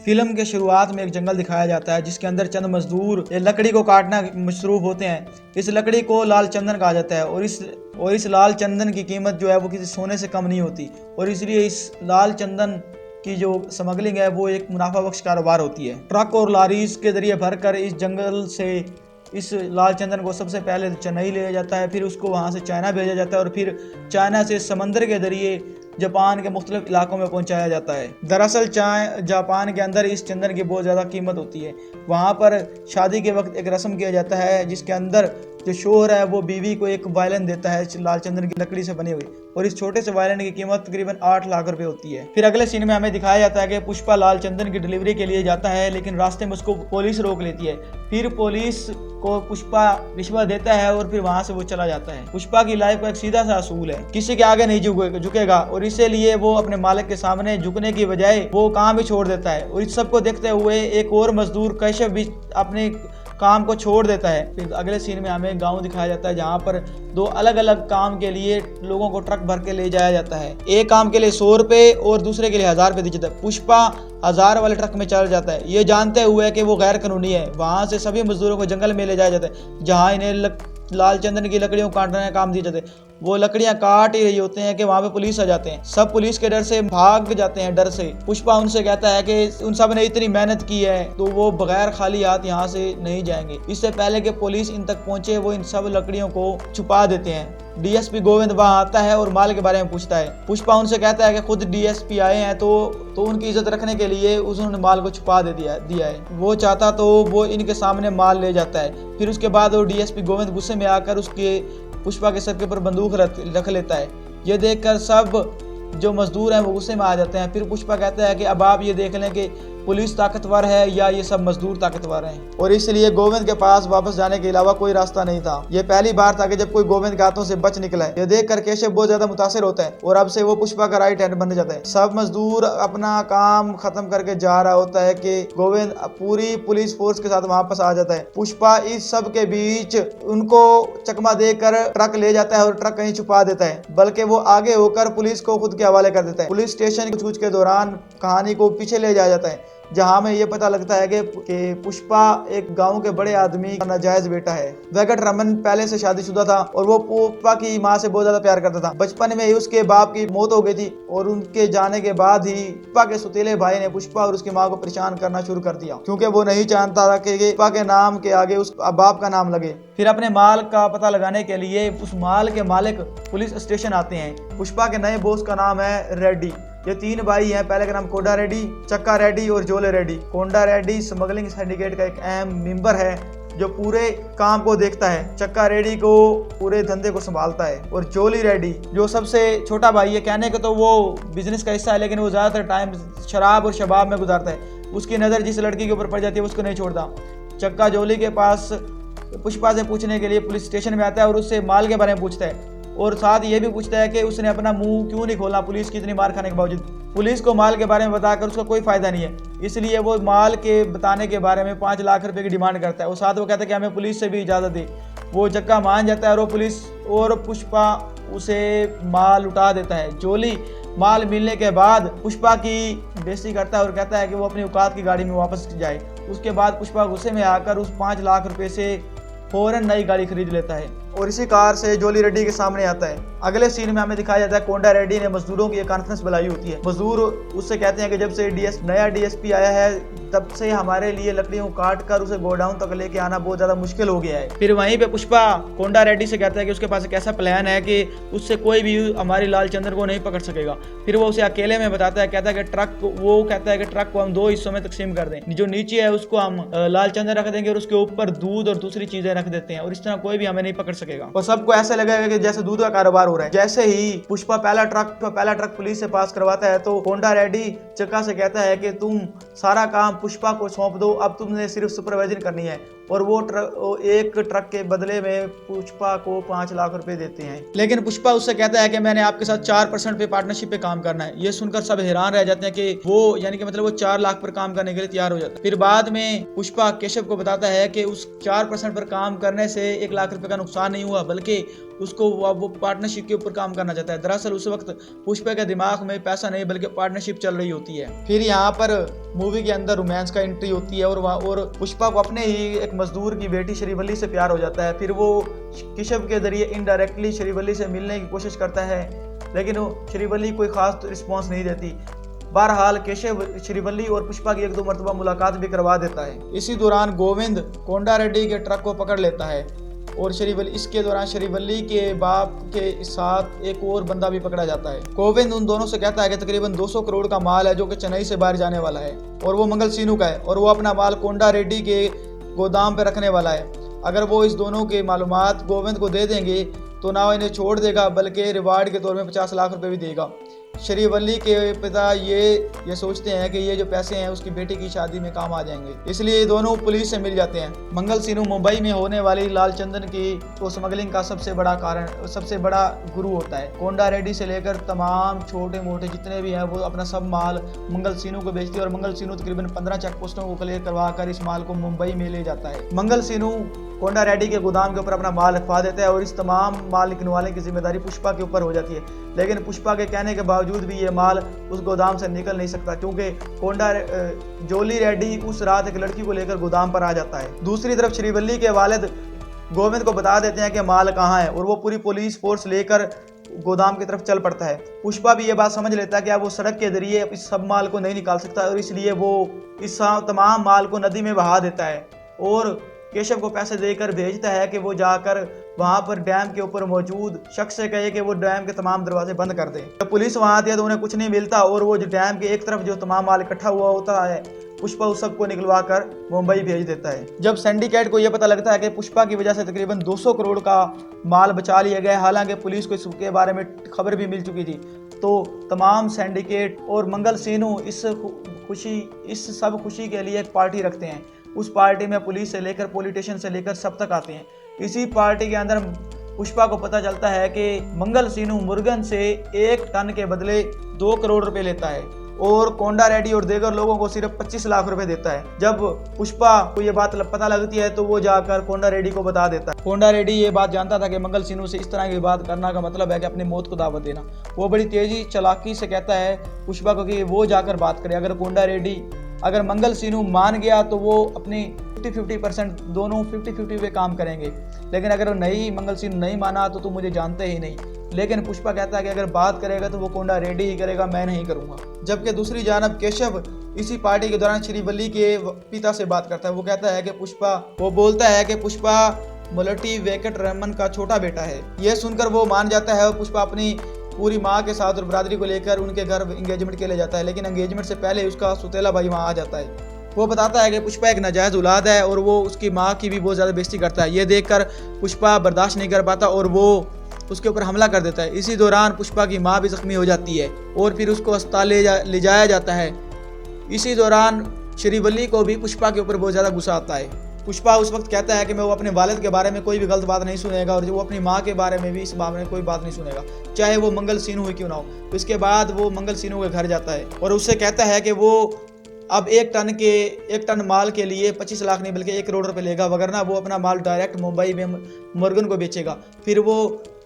Film के शुरुआत में एक जंगल दिखाया जाता है जिसके अंदर चंद मजदूर लकड़ी को काटना मशरूफ होते हैं। इस लकड़ी को लाल चंदन कहा जाता है और इस लाल चंदन की कीमत जो है वो किसी सोने से कम नहीं होती और इसलिए इस लाल चंदन की जो स्मगलिंग है वो एक मुनाफा बख्श कारोबार होती है। ट्रक और लारीज के जरिए भरकर इस जंगल से इस लाल चंदन को सबसे पहले चेन्नई ले जाता है, फिर उसको वहाँ से चाइना भेजा जाता है और फिर चाइना से समंदर के जरिए जापान के मुख्तलिफ इलाकों में पहुंचाया जाता है। दरअसल जापान के अंदर इस चंदन की बहुत ज़्यादा कीमत होती है। वहाँ पर शादी के वक्त एक रस्म किया जाता है जिसके अंदर जो शोहर है वो बीवी को एक वायलिन देता है लाल चंदन की लकड़ी से बनी हुई और इस छोटे से वायलिन की कीमत तकरीबन 8 लाख रुपए होती है। फिर अगले सीन में हमें दिखाया जाता है कि पुष्पा लाल चंदन की डिलीवरी के लिए जाता है लेकिन रास्ते में उसको पुलिस रोक लेती है। फिर पुलिस को पुष्पा रिश्वत देता है और फिर वहां से वो चला जाता है। पुष्पा की लाइफ का एक सीधा सा असूल है, किसी के आगे नहीं झुकेगा और इसीलिए वो अपने मालिक के सामने झुकने की बजाय वो काम ही छोड़ देता है और इस सब को देखते हुए एक और मजदूर कैशव भी अपने काम को छोड़ देता है। फिर अगले सीन में हमें गांव दिखाया जाता है जहां पर दो अलग अलग काम के लिए लोगों को ट्रक भर के ले जाया जाता है। एक काम के लिए 100 रुपए और दूसरे के लिए 1000 रुपए दिए जाते हैं। पुष्पा 1000 वाले ट्रक में चल जाता है ये जानते हुए कि वो गैर कानूनी है। वहां से सभी मजदूरों को जंगल में ले जाया जाता है जहाँ इन्हें लाल चंदन की लकड़ियों काटने का काम दिए जाते हैं। वो लकड़ियां काट ही रही होते हैं कि वहां पे पुलिस आ जाते हैं। सब पुलिस के डर से भाग जाते हैं। डर से पुष्पा उनसे कहता है कि उन सब ने इतनी मेहनत की है तो वो बगैर खाली हाथ यहाँ से नहीं जाएंगे। इससे पहले कि पुलिस इन तक पहुंचे वो इन सब लकड़ियों को छुपा देते हैं। डीएसपी गोविंद वहां आता है और माल के बारे में पूछता है। पुष्पा उनसे कहता है कि खुद डीएसपी आए हैं तो उनकी इज्जत रखने के लिए उन्होंने माल को छुपा दिया है। वो चाहता तो वो इनके सामने माल ले जाता है। फिर उसके बाद वो डीएसपी गोविंद गुस्से में आकर उसके पुष्पा के सर के ऊपर बंदूक रख लेता है। ये देखकर सब जो मजदूर हैं वो गुस्से में आ जाते हैं। फिर पुष्पा कहता है कि अब आप ये देख लें कि पुलिस ताकतवर है या ये सब मजदूर ताकतवर हैं और इसलिए गोविंद के पास वापस जाने के अलावा कोई रास्ता नहीं था। ये पहली बार था कि जब कोई गोविंद के हाथों से बच निकला है। ये देखकर केशव बहुत ज्यादा मुतासिर होता है और अब से वो पुष्पा का राइट हैंड बन जाता है। सब मजदूर अपना काम खत्म करके जा रहा होता है कि गोविंद पूरी पुलिस फोर्स के साथ वापस आ जाता है। पुष्पा इस सब के बीच उनको चकमा देकर ट्रक ले जाता है और ट्रक कहीं छुपा देता है, बल्कि वो आगे होकर पुलिस को खुद के हवाले कर देता है। पुलिस स्टेशन कुछ के दौरान कहानी को पीछे ले जाया जाता है जहां में ये पता लगता है कि पुष्पा एक गांव के बड़े आदमी का नाजायज बेटा है। वेंकट रमन पहले से शादीशुदा था और वो पुष्पा की मां से बहुत ज्यादा प्यार करता था। बचपन में ही उसके बाप की मौत हो गई थी और उनके जाने के बाद ही पुष्पा के सुतीले भाई ने पुष्पा और उसकी मां को परेशान करना शुरू कर दिया क्योंकि वो नहीं जानता था कि पुष्पा के नाम के आगे उस बाप का नाम लगे। फिर अपने माल का पता लगाने के लिए उस माल के मालिक पुलिस स्टेशन आते हैं। पुष्पा के नए बॉस का नाम है रेड्डी। ये 3 भाई हैं। पहले का नाम कोंडा रेड्डी, चक्का रेड्डी और जोले रेड्डी। कोंडा रेड्डी स्मगलिंग सिंडिकेट का एक अहम मेंबर है जो पूरे काम को देखता है। चक्का रेड्डी को पूरे धंधे को संभालता है और जोली रेड्डी जो सबसे छोटा भाई है, कहने को तो वो बिजनेस का हिस्सा है लेकिन वो ज्यादातर टाइम शराब और शबाब में गुजारता है। उसकी नजर जिस लड़की के ऊपर पड़ जाती है उसको नहीं छोड़ता। चक्का जोली के पास पुष्पा से पूछने के लिए पुलिस स्टेशन में आता है और उससे माल के बारे में पूछता है और साथ ये भी पूछता है कि उसने अपना मुंह क्यों नहीं खोला पुलिस की इतनी मार खाने के बावजूद। पुलिस को माल के बारे में बताकर उसका कोई फायदा नहीं है, इसलिए वो माल के बताने के बारे में 5 लाख रुपए की डिमांड करता है और साथ वो कहता है कि हमें पुलिस से भी इजाजत दे। वो चक्का मान जाता है और वो पुलिस और पुष्पा उसे माल उठा देता है। जोली माल मिलने के बाद पुष्पा की बेइज्जती करता है और कहता है कि वो अपनी औकात की गाड़ी में वापस जाए। उसके बाद पुष्पा गुस्से में आकर उस 5 लाख रुपए से फौरन नई गाड़ी खरीद लेता है और इसी कार से जोली रेड्डी के सामने आता है। अगले सीन में हमें दिखाया जाता है कोंडा रेड्डी ने मजदूरों की एक कॉन्फ्रेंस बुलाई होती है। मजदूर उससे कहते हैं कि जब से नया डीएसपी आया है तब से हमारे लिए लकड़ियों काट कर उसे गोडाउन तक लेके आना बहुत ज्यादा मुश्किल हो गया है। फिर वहीं पे पुष्पा कोंडा रेड्डी से कहता है कि उसके पास एक ऐसा प्लान है कि उससे कोई भी हमारी लाल चंदन को नहीं पकड़ सकेगा। फिर वो उसे अकेले में बताता है, कहता है कि ट्रक को हम 2 हिस्सों में तकसीम कर दें। जो नीचे है उसको हम लाल चंदन रख देंगे और उसके ऊपर दूध और दूसरी चीजें रख देते हैं और इस तरह कोई भी हमें नहीं पकड़ सकेगा और सबको ऐसा लगेगा कि जैसे दूध का कारोबार हो रहा है। जैसे ही पुष्पा पहला ट्रक पुलिस से पास करवाता है तो कोंडा रेड्डी चक्का से कहता है कि तुम सारा काम पुष्पा को सौंप दो, अब तुमने सिर्फ सुपरवाइजर करनी है और वो एक ट्रक के बदले में पुष्पा को 5 लाख रुपए देते हैं। लेकिन पुष्पा उससे कहता है कि मैंने आपके साथ 4% पे पार्टनरशिप पे काम करना है। ये सुनकर सब हैरान रह जाते हैं कि वो यानी कि मतलब वो 4 लाख पर काम करने के लिए तैयार हो जाता है। फिर बाद में पुष्पा केशव को बताता है कि उस 4% पर काम करने से 1 लाख रुपए का नुकसान नहीं हुआ, बल्कि उसको वो पार्टनरशिप के ऊपर काम करना चाहता है। दरअसल उस वक्त पुष्पा के दिमाग में पैसा नहीं बल्कि पार्टनरशिप चल रही होती है। फिर यहाँ पर मूवी के अंदर रोमांस का एंट्री होती है और पुष्पा को अपने ही एक मजदूर की बेटी श्रीवल्ली से प्यार हो जाता है। फिर वो केशव के जरिए इनडायरेक्टली श्रीवल्ली से मिलने की कोशिश करता है, लेकिन वो श्रीवल्ली कोई खास रिस्पॉन्स नहीं देती। बहरहाल केशव श्रीवल्ली और पुष्पा की 1-2 मरतबा मुलाकात भी करवा देता है। इसी दौरान गोविंद कोंडा रेड्डी के ट्रक को पकड़ लेता है और इसके दौरान श्रीवल्ली के बाप के साथ एक और बंदा भी पकड़ा जाता है। गोविंद उन दोनों से कहता है कि तकरीबन 200 करोड़ का माल है जो कि चेन्नई से बाहर जाने वाला है और वो मंगल सीनू का है और वो अपना माल कोंडा रेड्डी के गोदाम पे रखने वाला है। अगर वो इस दोनों के मालूमात गोविंद को दे देंगे तो ना इन्हें छोड़ देगा बल्कि रिवार्ड के तौर में 50 लाख रुपए भी देगा। श्रीवल्ली के पिता ये सोचते हैं कि ये जो पैसे हैं उसकी बेटी की शादी में काम आ जाएंगे, इसलिए दोनों पुलिस से मिल जाते हैं। मंगल सीनू मुंबई में होने वाली लाल चंदन की तो स्मगलिंग का सबसे बड़ा गुरु होता है। कोंडा रेड्डी से लेकर तमाम छोटे मोटे जितने भी हैं वो अपना सब माल मंगल सीनू को बेचती है और मंगल सीनू तकरीबन 15 चेक पोस्टों को क्लियर करवा कर इस माल को मुंबई में ले जाता है। मंगल सीनू कोंडा रेड्डी के गोदाम के ऊपर अपना माल रखवा देता है और इस तमाम माल निकलवाने की जिम्मेदारी पुष्पा के ऊपर हो जाती है। लेकिन पुष्पा के कहने के बावजूद भी ये माल उस गोदाम से निकल नहीं सकता क्योंकि जोली रेड्डी उस रात एक लड़की को लेकर गोदाम पर आ जाता है। दूसरी तरफ श्रीवल्ली के वालिद गोविंद को बता देते हैं कि माल कहाँ है और वो पूरी पुलिस फोर्स लेकर गोदाम की तरफ चल पड़ता है। पुष्पा भी ये बात समझ लेता है कि अब वो सड़क के जरिए इस सब माल को नहीं निकाल सकता और इसलिए वो इस तमाम माल को नदी में बहा देता है और केशव को पैसे देकर भेजता है कि वो जाकर वहां पर डैम के ऊपर मौजूद शख्स से कहे कि वो डैम के तमाम दरवाजे बंद कर दे। जब पुलिस वहां आती है तो उन्हें कुछ नहीं मिलता और वो जो डैम के एक तरफ जो तमाम माल इकट्ठा हुआ होता है पुष्पा उस सबको निकलवा कर मुंबई भेज देता है। जब सिंडिकेट को यह पता लगता है कि पुष्पा की वजह से तकरीबन 200 करोड़ का माल बचा लिया गया, हालांकि पुलिस को इसके बारे में खबर भी मिल चुकी थी, तो तमाम सिंडिकेट और मंगल सीनू इस सब खुशी के लिए एक पार्टी रखते हैं। उस पार्टी में पुलिस से लेकर पॉलिटिशियन से लेकर सब तक आते हैं। इसी पार्टी के अंदर पुष्पा को पता चलता है कि मंगल सीनू मुर्गन से 1 टन के बदले 2 करोड़ रुपए लेता है और कोंडा रेड्डी और दीगर लोगों को सिर्फ 25 लाख रुपए देता है। जब पुष्पा को ये बात पता लगती है तो वो जाकर कोंडा रेड्डी को बता देता है। कोंडा रेड्डी ये बात जानता था कि मंगल सीनू से इस तरह की बात करना का मतलब है कि अपनी मौत को दावत देना। वो बड़ी तेजी चालाकी से कहता है पुष्पा को कि वो जाकर बात करे। अगर मंगल सीनू मान गया तो वो अपनी 50-50% दोनों 50-50 पे काम करेंगे, लेकिन अगर मंगल सीनू नहीं माना तो तुम मुझे जानते ही नहीं। लेकिन पुष्पा कहता है कि अगर बात करेगा तो वो कोंडा रेड्डी ही करेगा, मैं नहीं करूंगा। जबकि दूसरी जानब केशव इसी पार्टी के दौरान श्रीवल्ली के पिता से बात करता है। वो बोलता है कि पुष्पा मुलटी वेंकट रमन का छोटा बेटा है। यह सुनकर वो मान जाता है और पुष्पा अपनी पूरी माँ के साथ और बरादरी को लेकर उनके घर एंगेजमेंट के लिए जाता है, लेकिन एंगेजमेंट से पहले उसका सुतेला भाई वहाँ आ जाता है। वो बताता है कि पुष्पा एक नाजायज़ औलाद है और वो उसकी माँ की भी बहुत ज़्यादा बेइज्जती करता है। ये देखकर पुष्पा बर्दाश्त नहीं कर पाता और वो उसके ऊपर हमला कर देता है। इसी दौरान पुष्पा की माँ भी जख्मी हो जाती है और फिर उसको अस्पताल ले जाया जाता है। इसी दौरान श्रीवल्ली को भी पुष्पा के ऊपर बहुत ज़्यादा गुस्सा आता है। पुष्पा उस वक्त कहता है कि मैं वो अपने वालिद के बारे में कोई भी गलत बात नहीं सुनेगा और वो अपनी माँ के बारे में भी इस बारे में कोई बात नहीं सुनेगा, चाहे वो मंगल सीनू ही क्यों ना हो। तो इसके बाद वो मंगल सीनू के घर जाता है और उससे कहता है कि वो अब 1 टन माल के लिए 25 लाख नहीं बल्कि 1 करोड़ रुपए लेगा, वगरना वो अपना माल डायरेक्ट मुंबई में मुर्गन को बेचेगा। फिर वो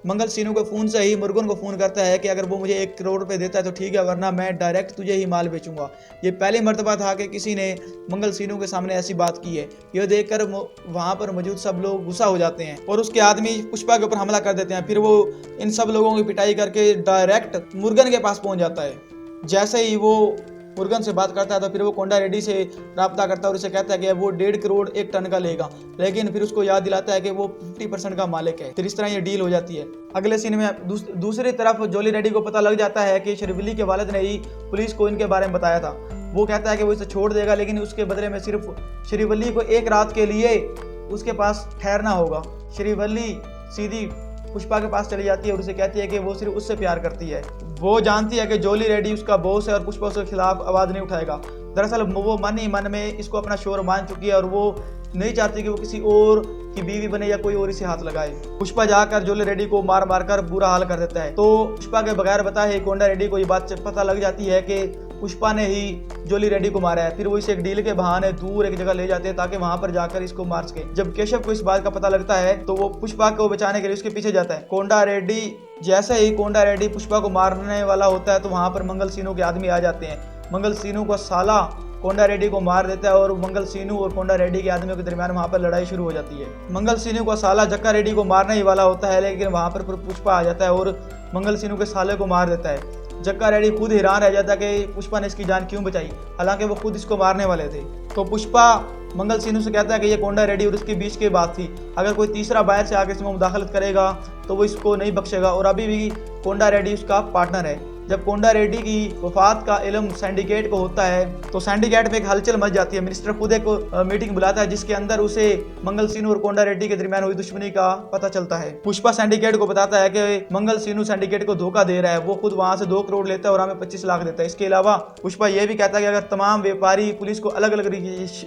मंगल सीनू को फ़ोन से ही मुर्गन को फ़ोन करता है कि अगर वो मुझे 1 करोड़ रुपए देता है तो ठीक है, वरना मैं डायरेक्ट तुझे ही माल बेचूंगा। ये पहली मर्तबा था कि किसी ने मंगल सीनू के सामने ऐसी बात की है। यह देखकर वहाँ पर मौजूद सब लोग गुस्सा हो जाते हैं और उसके आदमी पुष्पा के ऊपर हमला कर देते हैं। फिर वो इन सब लोगों की पिटाई करके डायरेक्ट मुर्गन के पास पहुँच जाता है। जैसे ही वो मुर्गन से बात करता है तो फिर वो कोंडा रेड्डी से रब्ता करता है और उसे कहता है कि वो 1.5 करोड़ 1 टन का लेगा, लेकिन फिर उसको याद दिलाता है कि वो 50% का मालिक है। फिर इस तरह ये डील हो जाती है। अगले सीन में दूसरी तरफ जोली रेड्डी को पता लग जाता है कि श्रीवल्ली के वालिद ने ही पुलिस को इनके बारे में बताया था। वो कहता है कि वो इसे छोड़ देगा, लेकिन उसके बदले में सिर्फ श्रीवल्ली को 1 रात के लिए उसके पास ठहरना होगा। श्रीवल्ली सीधी पुष्पा के पास चली जाती है और उसे कहती है कि वो सिर्फ उससे प्यार करती है। वो जानती है कि जोली रेड्डी उसका बॉस है और पुष्पा उसके खिलाफ आवाज़ नहीं उठाएगा। दरअसल वो मन ही मन में इसको अपना शोर मान चुकी है और वो नहीं चाहती कि वो किसी और की बीवी बने या कोई और इसे हाथ लगाए। पुष्पा जाकर जोली रेड्डी को मार मार कर बुरा हाल कर देता है। तो पुष्पा के बगैर बताए कोंडा रेड्डी को ये बात पता लग जाती है कि पुष्पा ने ही जोली रेड्डी को मारा है। फिर वो इसे एक डील के बहाने दूर एक जगह ले जाते हैं ताकि वहां पर जाकर इसको मार सके। जब केशव को इस बात का पता लगता है तो वो पुष्पा को बचाने के लिए उसके पीछे जाता है। कोंडा रेड्डी जैसे ही कोंडा रेड्डी पुष्पा को मारने वाला होता है तो वहां पर मंगल सीनू के आदमी आ जाते हैं। मंगल सीनू का साला कोंडा रेड्डी को मार देता है और मंगल सीनू और कोंडा रेड्डी के आदमियों के दरमियान वहां पर लड़ाई शुरू हो जाती है। मंगल सीनू का साला जक्का रेड्डी को मारने ही वाला होता है, लेकिन वहां पर पुष्पा आ जाता है और मंगल सीनू के साले को मार देता है। जक्का रेड्डी खुद हैरान रह जाता है कि पुष्पा ने इसकी जान क्यों बचाई, हालांकि वो खुद इसको मारने वाले थे। तो पुष्पा मंगल सीनू से कहता है कि ये कोंडा रेड्डी और उसके बीच की बात थी, अगर कोई तीसरा बाहर से आकर इसमें मुदाखलत करेगा तो वो इसको नहीं बख्शेगा और अभी भी कोंडा रेड्डी उसका पार्टनर है। जब कोंडा रेड्डी की वफात का इल्म सिंडिकेट को होता है तो सिंडिकेट में एक हलचल मच जाती है। मिनिस्टर खुद एक मीटिंग बुलाता है जिसके अंदर उसे मंगल सीनू और कोंडा रेड्डी के दरमियान हुई दुश्मनी का पता चलता है। पुष्पा सिंडिकेट को बताता है कि मंगल सीनू सिंडिकेट को धोखा दे रहा है, वो खुद वहां से 2 करोड़ लेता है और हमें 25 लाख देता है। इसके अलावा पुष्पा ये भी कहता है कि अगर तमाम व्यापारी पुलिस को अलग अलग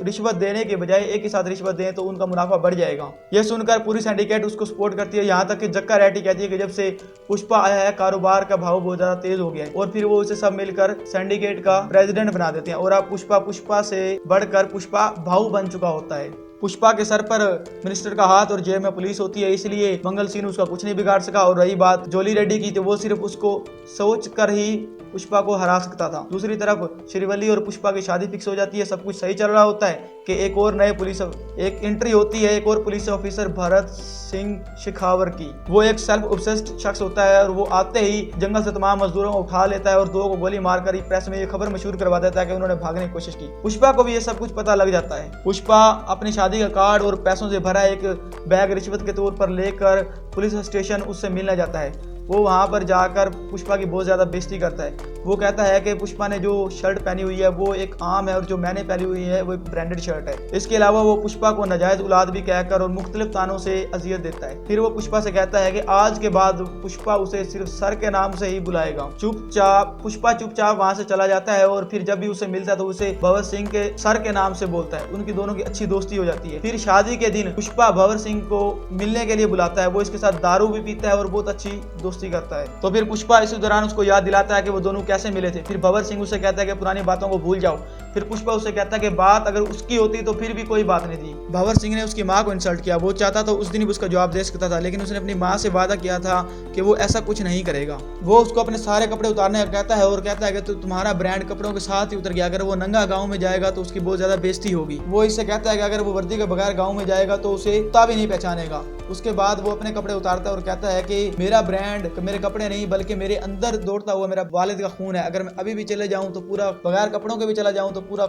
रिश्वत देने के बजाय एक ही साथ रिश्वत दें तो उनका मुनाफा बढ़ जाएगा। यह सुनकर पूरी सिंडिकेट उसको सपोर्ट करती है, यहाँ तक कि जक्का रेड्डी कहती है कि जब से पुष्पा आया है कारोबार का भाव बहुत ज्यादा तेज हो गया है। और फिर वो उसे सब मिलकर सिंडिकेट का प्रेसिडेंट बना देते हैं और अब पुष्पा से बढ़कर पुष्पा भाऊ बन चुका होता है। पुष्पा के सर पर मिनिस्टर का हाथ और जेब में पुलिस होती है, इसलिए मंगल सीनू उसका कुछ नहीं बिगाड़ सका। और रही बात जोली रेड्डी की तो वो सिर्फ उसको सोच कर ही पुष्पा को हरा सकता था। दूसरी तरफ श्रीवल्ली और पुष्पा की शादी फिक्स हो जाती है, सब कुछ सही चल रहा होता है कि एक एंट्री होती है एक और पुलिस ऑफिसर भरत सिंह शिखावर की। वो एक सेल्फ ऑब्सेस्ड शख्स होता है और वो आते ही जंगल से तमाम मजदूरों को उठा लेता है और 2 को गोली मारकर प्रेस में ये खबर मशहूर करवा देता है कि उन्होंने भागने की कोशिश की। पुष्पा को भी ये सब कुछ पता लग जाता है। पुष्पा अपनी शादी का कार्ड और पैसों से भरा एक बैग रिश्वत के तौर पर लेकर पुलिस स्टेशन उससे मिलने जाता है। वो वहाँ पर जाकर पुष्पा की बहुत ज़्यादा बेइज्जती करता है। वो कहता है कि पुष्पा ने जो शर्ट पहनी हुई है वो एक आम है और जो मैंने पहनी हुई है वो एक ब्रांडेड शर्ट है। इसके अलावा वो पुष्पा को नाजायज औलाद भी कहकर और मुख्तलिफ तानों से अजियत देता है। फिर वो पुष्पा से कहता है कि आज के बाद पुष्पा उसे सिर्फ सर के नाम से ही बुलाएगा। पुष्पा चुपचाप वहाँ से चला जाता है और फिर जब भी उसे मिलता है तो उसे भंवर सिंह के सर के नाम से बोलता है। उनकी दोनों की अच्छी दोस्ती हो जाती है। फिर शादी के दिन पुष्पा भंवर सिंह को मिलने के लिए बुलाता है। वो इसके साथ दारू भी पीता है और बहुत अच्छी दोस्ती करता है। तो फिर पुष्पा इसी दौरान उसको याद दिलाता है कि वो दोनों कैसे मिले थे। फिर भंवर सिंह उसे कहता है कि पुरानी बातों को भूल जाओ। फिर पुष्पा उसे कहता है कि बात अगर उसकी होती तो फिर भी कोई बात नहीं थी। भंवर सिंह ने उसकी माँ को इंसल्ट किया, वो चाहता तो उस दिन ही उसका जवाब दे सकता था, लेकिन उसने अपनी माँ से वादा किया था कि वो ऐसा कुछ नहीं करेगा। वो उसको अपने सारे कपड़े उतारने का कहता है और कहता है कि तो तुम्हारा ब्रांड कपड़ों के साथ ही उतर गया, अगर वो नंगा गाँव में जाएगा तो उसकी बहुत ज्यादा बेइज्जती होगी। वो इससे कहता है कि अगर वो वर्दी के बगैर गाँव में जाएगा तो उसे कुत्ता भी नहीं पहचानेगा। उसके बाद वो अपने कपड़े उतारता है और कहता है कि मेरा ब्रांड मेरे कपड़े नहीं बल्कि मेरे अंदर दौड़ता हुआ मेरा वालिद का खून है। अगर मैं अभी भी चले जाऊं तो पूरा बगैर कपड़ों के भी चला जाऊं तो पूरा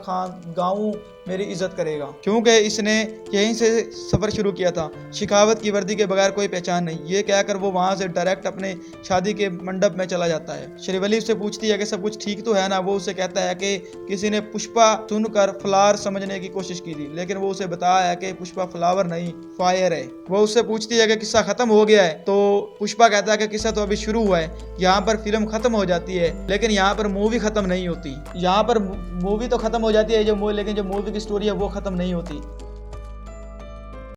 गाँव मेरी इज्जत करेगा, क्योंकि इसने यहीं से सफर शुरू किया था। शिखावत की वर्दी के बगैर कोई पहचान नहीं। ये कहकर वो वहां से डायरेक्ट अपने शादी के मंडप में चला जाता है। श्रीवल्ली उससे पूछती है कि सब कुछ ठीक तो है ना। वो उसे कहता है कि किसी ने पुष्पा सुनकर फ्लावर समझने की कोशिश की थी, लेकिन वो उसे बताया है कि पुष्पा फ्लावर नहीं फायर है। वो उससे पूछती है कि किस्सा खत्म हो गया है, तो पुष्पा कहता है कि किस्सा तो अभी शुरू हुआ है। यहाँ पर फिल्म खत्म हो जाती है लेकिन यहाँ पर मूवी खत्म नहीं होती। यहाँ पर मूवी तो खत्म हो जाती है लेकिन जो मूवी की स्टोरी है वो खत्म नहीं होती।